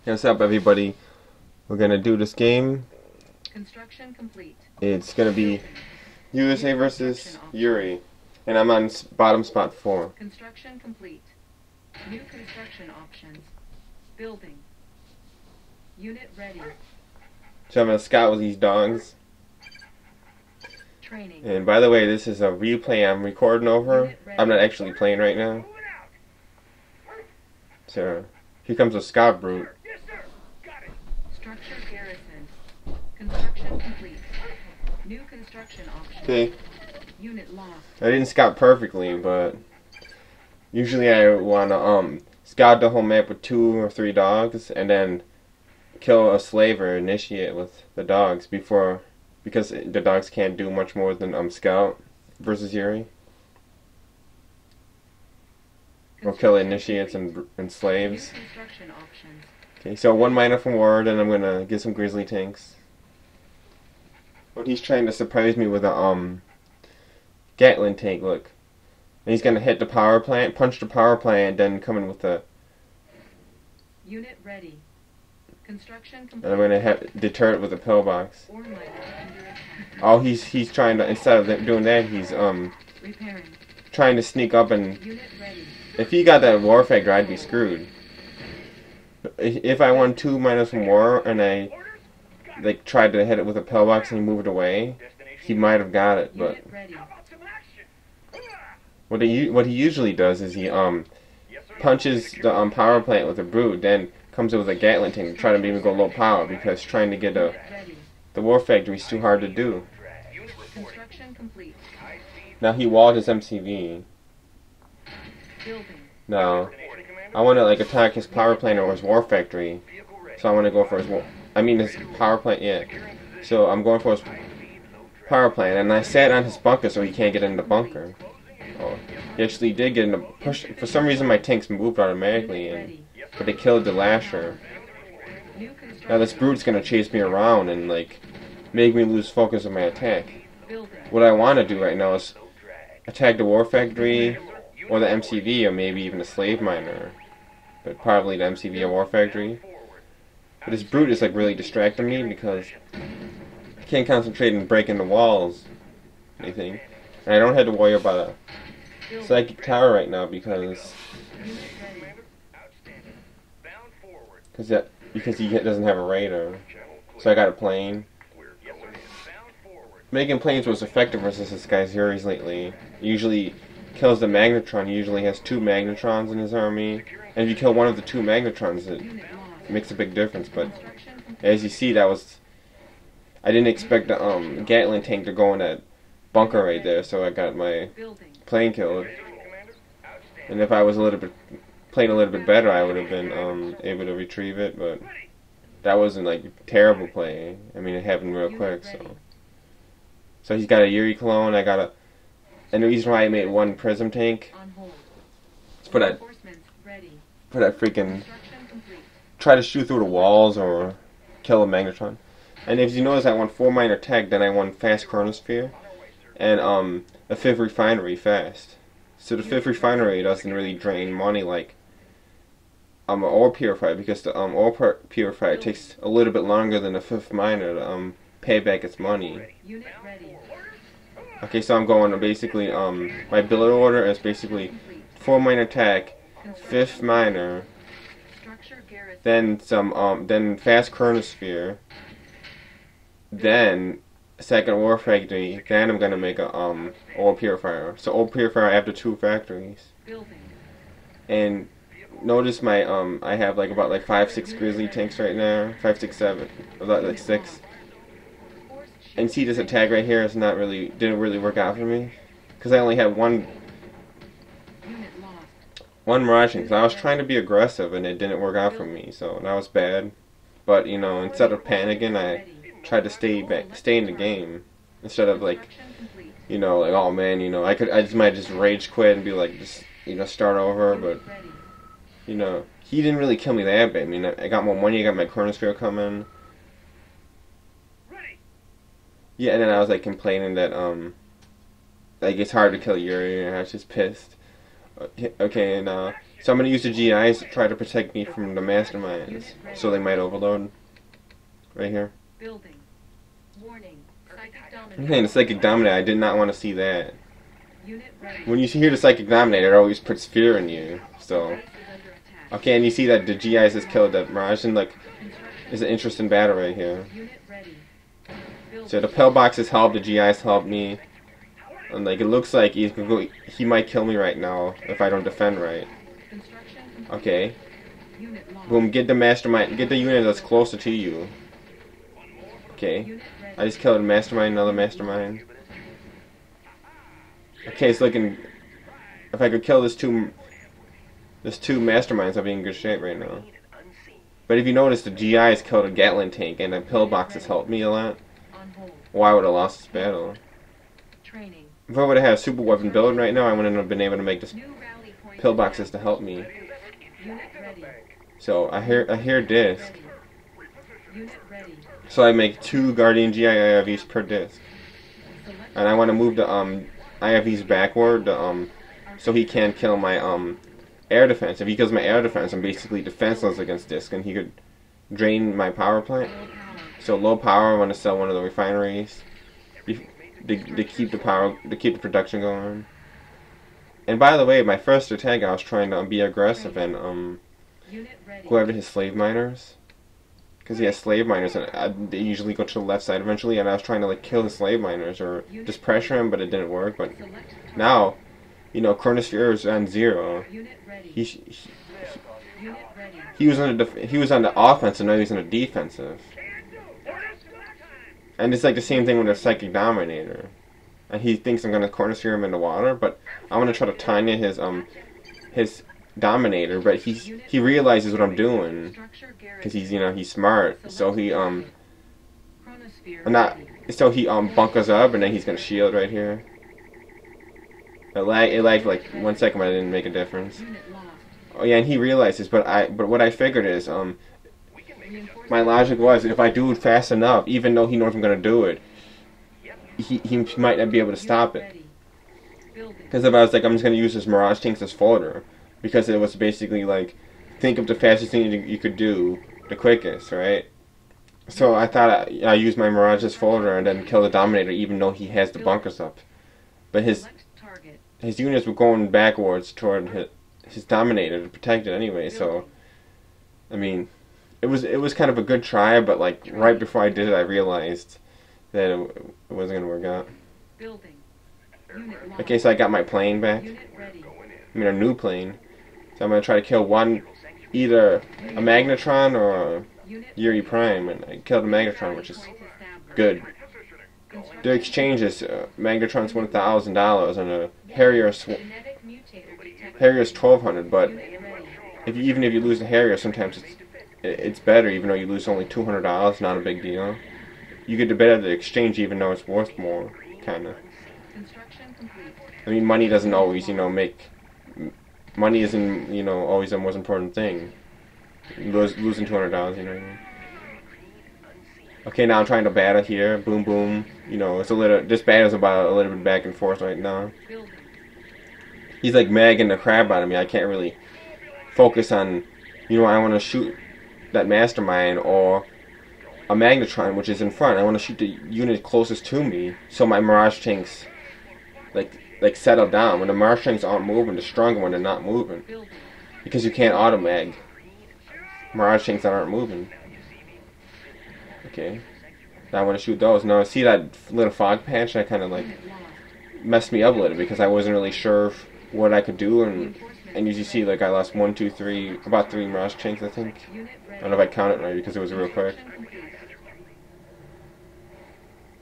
What's up, everybody? We're gonna do this game. Construction complete. It's gonna be USA versus Yuri, and I'm on bottom spot 4. Construction complete. New construction options. Building. Unit ready. So I'm gonna scout with these dogs. Training. And by the way, this is a replay I'm recording over. I'm not actually playing right now. So here comes a scout brute. Structure garrisoned. Construction complete. New construction options. Okay. Unit lost. I didn't scout perfectly, but usually I wanna scout the whole map with 2 or 3 dogs, and then kill a slave or initiate with the dogs because the dogs can't do much more than scout versus Yuri. Or kill initiates and slaves. New construction options. Okay, so 1 mana from war, then I'm gonna get some grizzly tanks. But he's trying to surprise me with a Gatling tank, look. And he's gonna hit the power plant, punch the power plant, then come in with a... Unit ready. Construction complete. And I'm gonna deter it with a pillbox. Ore miner under attack. Oh, he's trying to, instead of doing that, he's Repairing. trying to sneak up, and Unit ready. if he got that war factor, I'd be screwed. If I won 2 minus from war and I tried to hit it with a pillbox and he moved away, he might have got it. But Unit ready. what he usually does is he punches the power plant with a brute, then comes in with a Gatling tank to try to make me go low power, because trying to get Unit ready. the war factory is too hard to do. Construction complete. Now he walled his MCV. Building. Now I want to attack his power plant or his war factory, so I want to go for his power plant. Yeah, so I'm going for his power plant, and I sat on his bunker so he can't get in the bunker. Oh, he actually did get in the push. For some reason, my tanks moved automatically, but they killed the lasher. Now this brute's gonna chase me around and make me lose focus of my attack. What I want to do right now is attack the war factory or the MCV, or maybe even a slave miner, but probably the MCV or war factory. But this brute is really distracting me because I can't concentrate on breaking the walls, anything, and I don't have to worry about a psychic tower right now because he doesn't have a radar. So I got a plane. Making planes was effective versus this guy's Yuri's lately. He usually kills the magnetron. He usually has 2 magnetrons in his army, and if you kill one of the 2 magnetrons, it makes a big difference. But as you see, I didn't expect the Gatling tank to go in that bunker right there, so I got my plane killed. And if I was playing a little bit better, I would have been able to retrieve it, but that wasn't terrible play. I mean, it happened real quick. So he's got a Yuri clone. And the reason why I made 1 prism tank is for that freaking try to shoot through the walls or kill a magnetron. And if you notice, I won 4 minor tech, then I won fast chronosphere and a 5th refinery fast. So the 5th refinery doesn't really drain money like an ore purifier, because the ore purifier takes a little bit longer than the 5th miner to pay back its money. Okay, so I'm going to basically my build order is basically 4 minor tech, 5th miner, then then fast chronosphere, then 2nd ore factory, then I'm gonna make a ore purifier. So ore purifier after 2 factories. And notice my I have about 5-6 grizzly tanks right now, 5, 6, 7, about 6. And see, this attack right here didn't really work out for me, because I only had one Mirage, because I was trying to be aggressive and it didn't work out for me, so that was bad. But instead of panicking, I tried to stay in the game instead of oh man, I might just rage quit and be start over. But he didn't really kill me that bad. I mean, I got more money, I got my chronosphere coming. Yeah, and then I was complaining that it's hard to kill Yuri, and I was just pissed. Okay, and So I'm gonna use the GIs to try to protect me from the masterminds, so they might overload. Right here. Building. Warning. Psychic Man, dominator. the Psychic Dominator, I did not want to see that. Unit ready. When you hear the Psychic Dominator, it always puts fear in you, so... Base is under attack. Okay, and you see that the GIs has killed that Mirage, and like, there's an interesting battle right here. Unit ready. Building. So the pillboxes help, the GIs help me. And like, it looks like he might kill me right now if I don't defend right. Construction complete. Okay. Unit lost. Boom, get the mastermind, get the unit that's closer to you. Okay. Unit ready. I just killed a mastermind, another mastermind. Okay, it's looking... If I could kill this two masterminds, I'll be in good shape right now. But if you notice, the GIs killed a Gatling tank, and the pillboxes helped me a lot. On hold. Or I would have lost this battle. Training. If I would have had a super weapon build right now, I wouldn't have been able to make this New rally point. pillboxes to help me. Unit ready. So I hear disc. Unit ready. So I make 2 Guardian GI IFVs per disc. Select And I want to move the IFVs backward so he can't kill my air defense. If he kills my air defense, I'm basically defenseless against disc, and he could drain my power plant. low power. So low power, I want to sell one of the refineries to keep the power, to keep the production going. And by the way, my first attack, I was trying to be aggressive and Unit ready. go after his slave miners, because he has slave miners, and they usually go to the left side eventually. And I was trying to like kill the slave miners or just pressure him, but it didn't work. But Select target. now, you know, Chronosphere is on 0. Unit ready. Unit ready. He was on the offensive, now he's on the defensive. And it's like the same thing with the Psychic Dominator. And he thinks I'm gonna Chronosphere him in the water, but I want to try to Tanya his Dominator, but he realizes what I'm doing, Structure because he's garrison. he's smart. So he Chronosphere not ready. so he bunkers up, and then he's gonna shield right here. It lagged like 1 second, but it didn't make a difference. Unit lost. Oh yeah, and he realizes, but what I figured is Reinforcement. my logic was, if I do it fast enough, even though he knows I'm gonna do it, he might not be able to stop it. Ready. Building. Because if I was like, I'm just gonna use this Mirage tanks as fodder, because it was basically like, think of the fastest thing you could do, the quickest, right? So I thought I use my Mirage as fodder and then kill the Dominator, even though he has the bunkers up. But Select target. his units were going backwards toward his Dominator to protect it anyway. So, I mean, it was kind of a good try, but like right before I did it, I realized that it wasn't gonna work out. Building. Unit lost. Okay, so I got my plane back. Unit ready. I mean, a new plane. So I'm gonna try to kill either a Magnetron or a Unit Yuri Prime, and I killed a Magnetron, which is point established. good. Construction. The exchange is Magnetron's $1,000 and a Harrier's Genetic mutator detected. $1,200. But Unit ready. even if you lose the Harrier, sometimes it's better, even though you lose only $200. Not a big deal. You get the better the exchange, even though it's worth more, kind of. Construction complete. I mean, money doesn't always, money isn't, always the most important thing. Losing $200, you know what I mean? Okay, now I'm trying to battle here. Boom, boom. This battle's about a little bit back and forth right now. Building. He's like magging the crap out of me. I can't really focus on, I want to shoot that Mastermind or a Magnetron, which is in front. I want to shoot the unit closest to me, so my Mirage tanks, like settle down. When the Mirage tanks aren't moving, the stronger when they're not moving. Building. Because you can't auto-mag Mirage tanks that aren't moving. Okay. Now I want to shoot those. Now, see that little fog patch? That kind of like Unit lost. messed me up a little because I wasn't really sure what I could do, and as you see, like I lost 1, 2, 3, about 3 Mirage tanks, I think. Unit I ready. don't know if I counted right because it was real quick. Construction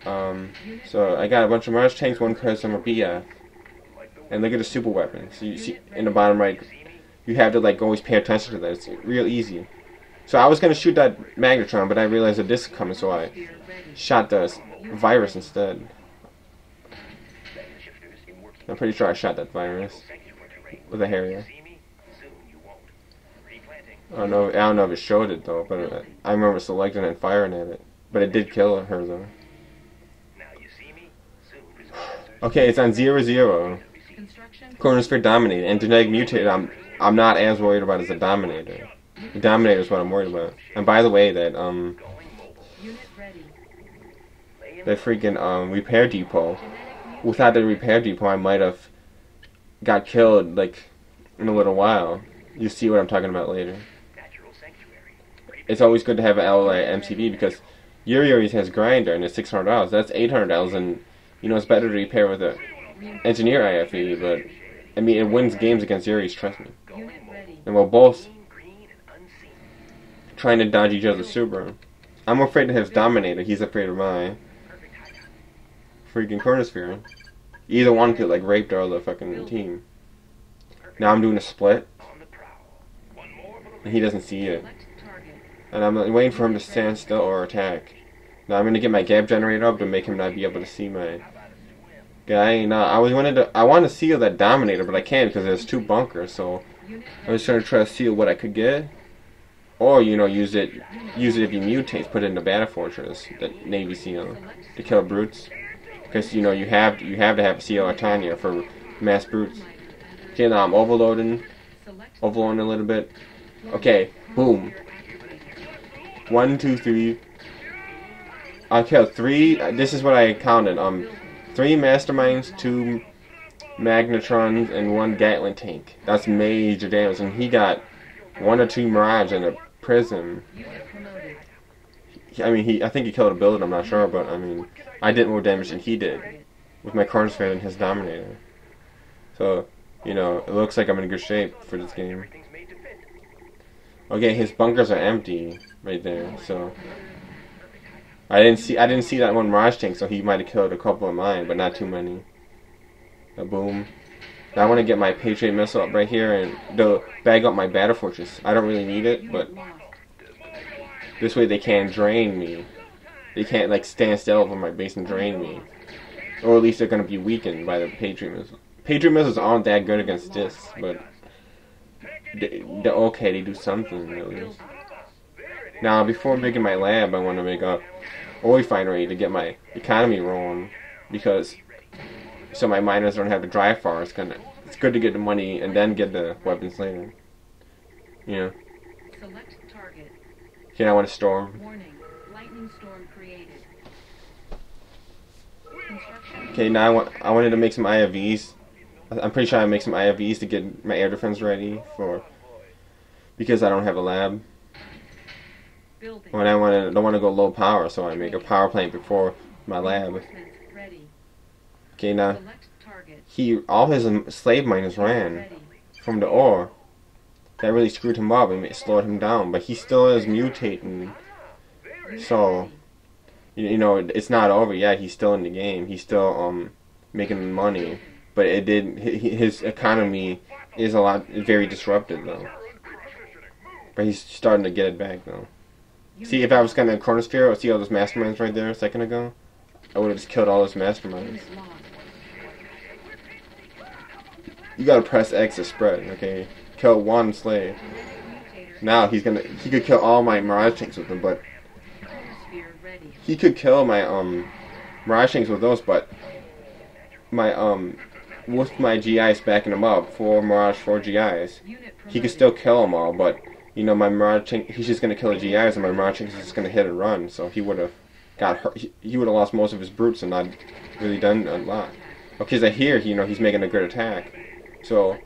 complete. So I got a bunch of Mirage tanks, one because I'm a BF. And look at the super weapons. So you see in the bottom right, you have to like always pay attention to that. It's real easy. So I was gonna shoot that Magnetron, but I realized a disc coming, so I Sphere ready. shot the virus instead. I'm pretty sure I shot that virus with a Harrier. I don't know if it showed it though, but I remember selecting and firing at it. But it did kill her though. Okay, it's on 0-0. Construction. Chronosphere dominated and genetic mutated. I'm not as worried about as the Dominator. The Dominator is what I'm worried about. And by the way, that Unit ready. that freaking repair depot. Without the repair depot, I might have got killed like in a little while. You see what I'm talking about later. It's always good to have an ally MCV because Yuri always has grinder and it's $600. That's $800, and you know it's better to repair with a engineer IFE. But I mean, it wins games against Yuri's. Trust me. Unit ready. And we're both trying to dodge each other's super. I'm afraid of his Dominator. He's afraid of mine. Freaking Chronosphere. Either one could like rape the other fucking team. Now I'm doing a split, and he doesn't see it. Select target. And I'm waiting for him to stand still or attack. Now I'm gonna get my gap generator up to make him not be able to see my guy. Now I want to seal that Dominator, but I can't because there's 2 bunkers. So Unit I was trying to try to seal what I could get, or you know use it if you mutate, put it in the Battle Fortress, the Navy SEAL, to kill brutes. Because you know you have to have a CL Tanya for mass brutes. Okay, now I'm overloading a little bit. Okay, boom. 1, 2, 3. I killed 3. This is what I counted. 3 Masterminds, 2 Magnetrons, and 1 Gatling tank. That's major damage, and he got 1 or 2 Mirage and a Prism. Unit promoted. I mean, I think he killed a building. I'm not sure, but I mean, I did more damage than he did with my Chronosphere and his Dominator. So, you know, it looks like I'm in good shape for this game. Okay, his bunkers are empty right there. So I didn't see that 1 Mirage tank. So he might have killed a couple of mine, but not too many. Boom. Now I want to get my Patriot missile up right here and bag up my Battle Fortress. I don't really need it, but this way they can't drain me. They can't like stand still over my base and drain me. Or at least they're going to be weakened by the Patriot missile. Patriot missiles aren't that good against discs, but they're okay. They do something at least. Now before making my lab, I want to make a oil refinery to get my economy rolling, because so my miners don't have to drive far. It's good to get the money and then get the weapons later. You know. Select target. Okay, I want to storm. Warning. Lightning storm created. Construction. Okay, now I wanted to make some IFVs. I'm pretty sure I make some IFVs to get my air defense ready because I don't have a lab. Building. When don't want to go low power, so I make a power plant before my lab. Reinforcements ready. Okay, now Select target. all his slave miners ran Ready. from the ore. That really screwed him up and slowed him down, but he still is mutating. So, you know, it's not over yet. He's still in the game. He's still making money, but his economy is very disrupted though. But he's starting to get it back though. See, if I was gonna Chronosphere, see all those Masterminds right there a second ago, I would have just killed all those Masterminds. Unit lost. You gotta press X to spread, okay? Kill 1 slave. Mutator. Now he could kill all my Mirage tanks with them, but Chronosphere ready. he could kill my Mirage tanks with those, but my with my GIs backing him up, 4 Mirage, 4 GIs, Unit promoted. he could still kill them all, but you know my Mirage tank, he's just gonna kill the GIs, and my Mirage tank is just gonna hit and run, so he would have got hurt. He would have lost most of his brutes and not really done a lot. Okay, so here, you know, he's making a good attack, so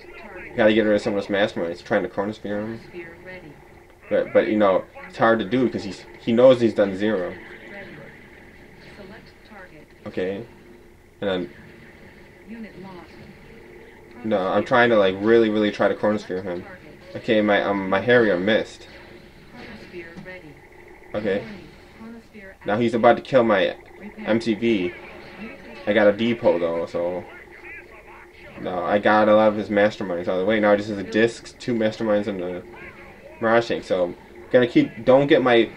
gotta get rid of some of those Masterminds, trying to Chronosphere him. Chronosphere ready. But you know, it's hard to do because he knows he's done 0. Ready. Select target. Okay, and then Unit lost. no, I'm trying to like really try to Chronosphere him. Target. Okay, my Harrier missed. Chronosphere ready. Okay, Warning. Chronosphere now he's about to kill my repair. MCV. I got a depot though, so no, I got a lot of his Masterminds out of the way. Now just has a disc, 2 Masterminds, and a Mirage tank. So gonna don't get my.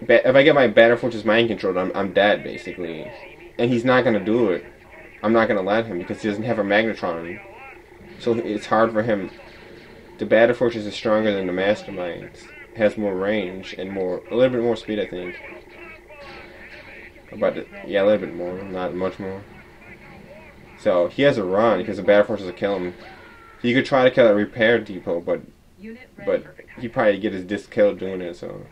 If I get my Battle Fortress mind controlled, I'm dead basically, and he's not gonna do it. I'm not gonna let him because he doesn't have a Magnetron, so it's hard for him. The Battle Fortress is stronger than the Masterminds. It has more range and a little bit more speed, I think. Yeah, a little bit more, not much more. So he has a run because the Battle Fortress will kill him. You could try to kill a repair depot, Unit but ready. he probably get his disc killed doing it. So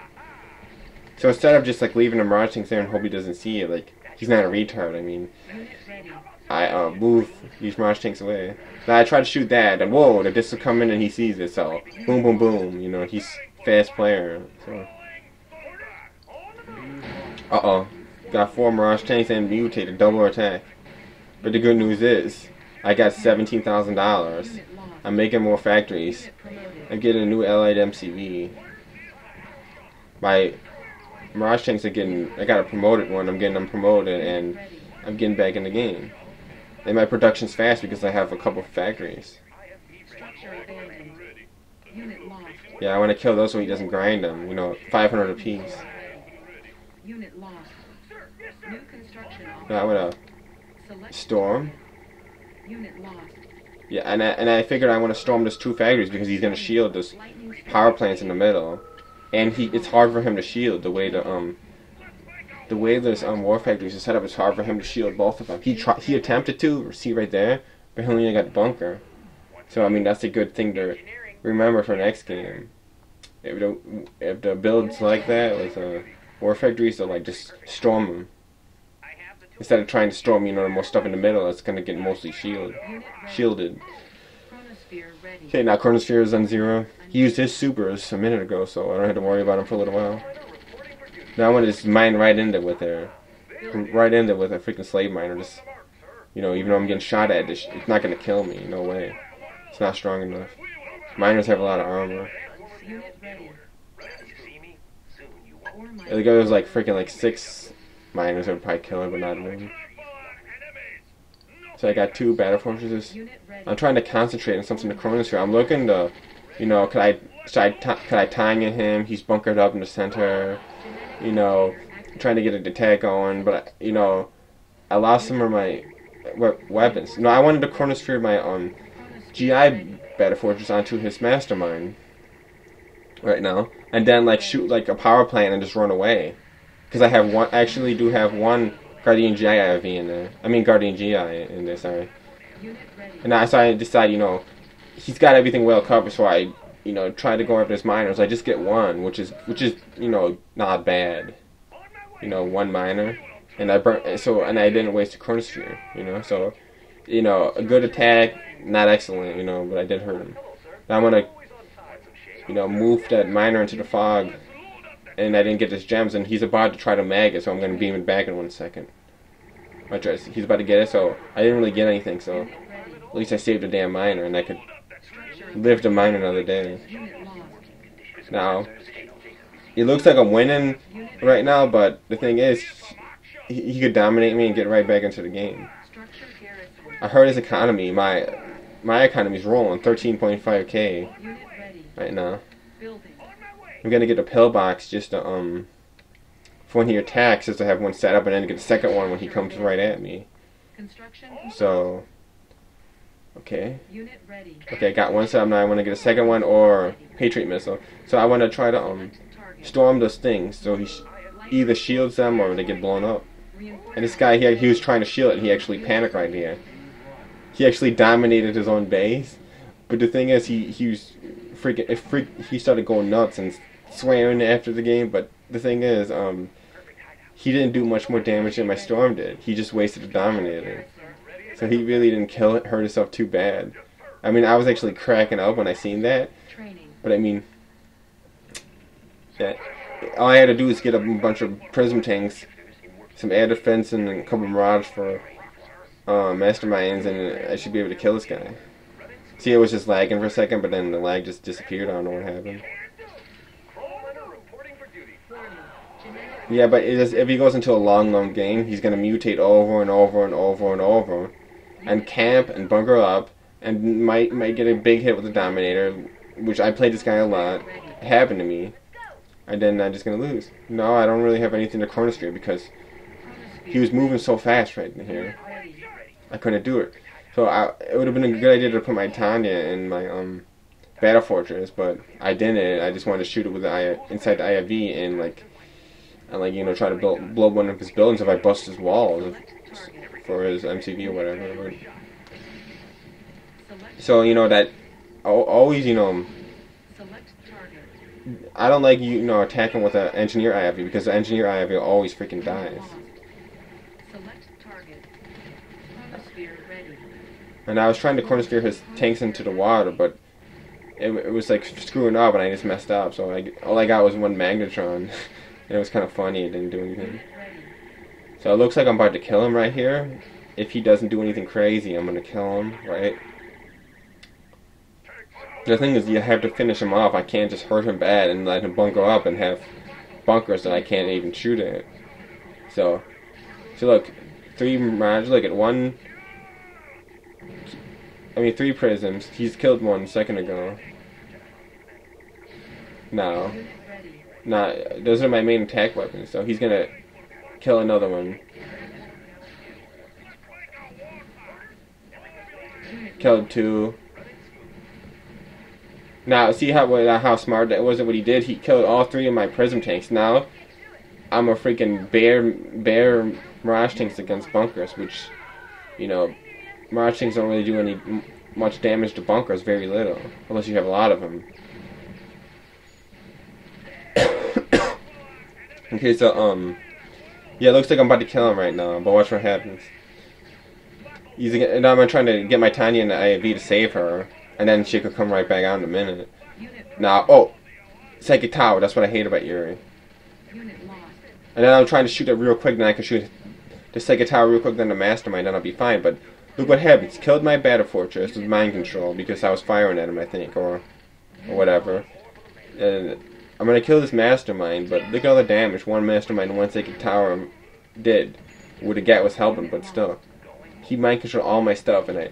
instead of just like leaving the mirage tanks there and hope he doesn't see it, like he's not a retard. I mean, Unit ready. I move these mirage tanks away. Now I try to shoot that, and whoa, the disc will come in and he sees it. So boom, boom, boom. You know, he's fast player. So got 4 mirage tanks and mutated double attack. But the good news is, I got $17,000. Unit lost. I'm making more factories. Unit promoted. I'm getting a new allied MCV. My mirage tanks are getting. I got a promoted one. I'm getting them promoted, and Ready. I'm getting back in the game. And my production's fast because I have a couple factories. Structure abandoned. Unit lost. Yeah, I want to kill those so he doesn't grind them. You know, 500 apiece. Unit lost. New construction Now I want to Select storm. unit lost. Yeah, and I figured I want to storm those 2 factories because he's gonna shield those Lightning strike. power plants in the middle, and it's hard for him to shield the way this war factories is set up. It's hard for him to shield both of them. He attempted to, see right there, but he only got bunker. So I mean that's a good thing to remember for next game. If the builds like that with war factories, to like just storm them instead of trying to storm the most stuff in the middle. It's gonna get mostly Unit ready. shielded. Chronosphere ready. Okay, now Chronosphere is on 0. He used his supers a minute ago, so I don't have to worry about him for a little while. Now I want to just mine right into it with a freaking slave miner. Just, even though I'm getting shot at, it's not gonna kill me. No way. It's not strong enough. Miners have a lot of armor. Unit ready. Ore mine. If there was like freaking like 6 miners, that would probably kill him, but not me. So I got 2 battle fortresses. Unit ready. I'm trying to concentrate on something in the Chronosphere. I'm looking to, could I tang in him? He's bunkered up in the center. Trying to get an attack going, but I lost some of my weapons. No, I wanted to Chronosphere my GI battle fortress onto his mastermind right now, and then like shoot like a power plant and just run away. Because I actually do have 1 Guardian GI IV in there. I mean Guardian GI in there. Sorry. Unit ready. And I decide, he's got everything well covered, so I, try to go after his miners. I just get 1, which is, not bad. 1 miner, and I didn't waste a Chronosphere, so, a good attack, not excellent, but I did hurt him. Now I'm gonna, move that miner into the fog, and I didn't get his gems, and he's about to try to mag it, so I'm gonna beam it back in 1 second. He's about to get it, so I didn't really get anything, so at least I saved a damn miner, and I could live to mine another day. Unit lost. Now, it looks like I'm winning right now, but the thing is, he could dominate me and get right back into the game. Structure garrison. I heard his economy, my economy's rolling 13.5k Unit ready. right now. Building. I'm gonna get a pillbox just to for when he attacks, just to have 1 set up, and then get a second one when he comes right at me. Construction complete. So, okay. Unit ready. Okay, I got 1 set up now. I want to get a second one or Patriot missile. So I want to try to Target. storm those things so he either shields them or they get blown up. Reinforcement. And this guy here, he was trying to shield it, and he actually panicked right here. He actually dominated his own base. But the thing is, he was he started going nuts and swearing after the game. But the thing is, he didn't do much more damage than my storm did. He just wasted a dominator. So he really didn't hurt himself too bad. I mean, I was actually cracking up when I seen that. Training. But I mean, that all I had to do is get a bunch of prism tanks, some air defense, and a couple of mirage for masterminds, and I should be able to kill this guy. See, it was just lagging for a second, but then the lag just disappeared. I don't know what happened. Yeah, but if he goes into a long game, he's going to mutate over and over and over and over, and camp and bunker up, and might get a big hit with the Dominator, which I played this guy a lot. It happened to me, and then I'm just going to lose. No, I don't really have anything to Chronosphere because he was moving so fast right in here. I couldn't do it. So it would have been a good idea to put my Tanya in my Battle Fortress, but I didn't. I just wanted to shoot it with the inside the IFV and try to blow one of his buildings if I bust his walls for his MCV or whatever. So that always, Select target. I don't like, attacking with an engineer IFV because the engineer IFV always freaking dies. Select target. Chronosphere ready. And I was trying to cornersphere his tanks into the water, but it was like screwing up, and I just messed up. So all I got was one magnetron, and it was kind of funny. It didn't do anything. So it looks like I'm about to kill him right here. If he doesn't do anything crazy, I'm gonna kill him, right? The thing is, you have to finish him off. I can't just hurt him bad and let him bunker up and have bunkers that I can't even shoot at. So look, 3 Mirage. Look at 3 prisms. He's killed 1 second ago. Now, those are my main attack weapons. So he's gonna kill another one. Killed 2. Now, see how smart that was? What he did? He killed all 3 of my prism tanks. Now, I'm a freaking bear Mirage tanks against bunkers, which, Mirage tanks don't really do much damage to bunkers, very little, unless you have a lot of them. Okay, so, yeah, it looks like I'm about to kill him right now, but watch what happens. And I'm trying to get my Tanya in the IAV to save her, and then she could come right back out in a minute. Now, Psychic Tower, that's what I hate about Yuri. And then I'm trying to shoot it real quick, then I can shoot the Psychic Tower real quick, then the Mastermind, then I'll be fine. But look what happens. Killed my Battle Fortress with mind control, because I was firing at him, I think, or whatever. And I'm going to kill this Mastermind, but look at all the damage 1 Mastermind and 1 Psychic Tower did. Would have got was helping, but still. He mind controlled all my stuff, and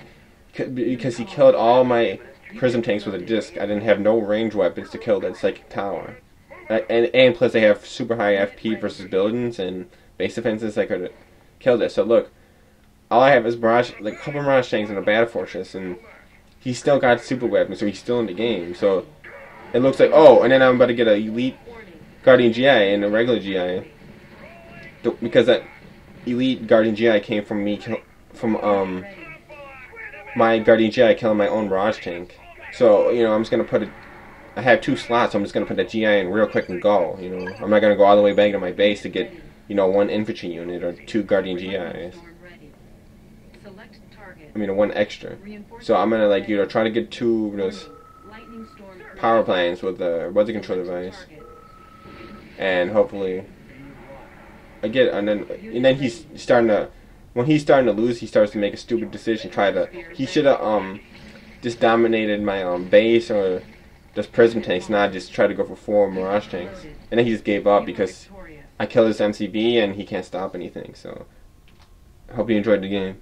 because he killed all my prism tanks with a disc, I didn't have no range weapons to kill that Psychic Tower. And plus they have super high FP versus buildings and base defenses. I could have killed it. So look, all I have is a couple Mirage tanks and a Battle Fortress, and he still got super weapons, so he's still in the game. So it looks like, and then I'm about to get an Elite Guardian GI and a regular GI, because that Elite Guardian GI came from me my Guardian GI killing my own Mirage tank. So, I'm just going to I have 2 slots, so I'm just going to put that GI in real quick and go, I'm not going to go all the way back to my base to get, 1 infantry unit or 2 Guardian GIs. I mean, 1 extra. So I'm going to, try to get 2 of those power plants with the weather control device. And hopefully I get it, and then he's starting to, when he's starting to lose, he starts to make a stupid decision. He should have just dominated my base or just prism tanks, not just try to go for 4 Mirage tanks. And then he just gave up because I killed his MCB and he can't stop anything. So I hope you enjoyed the game.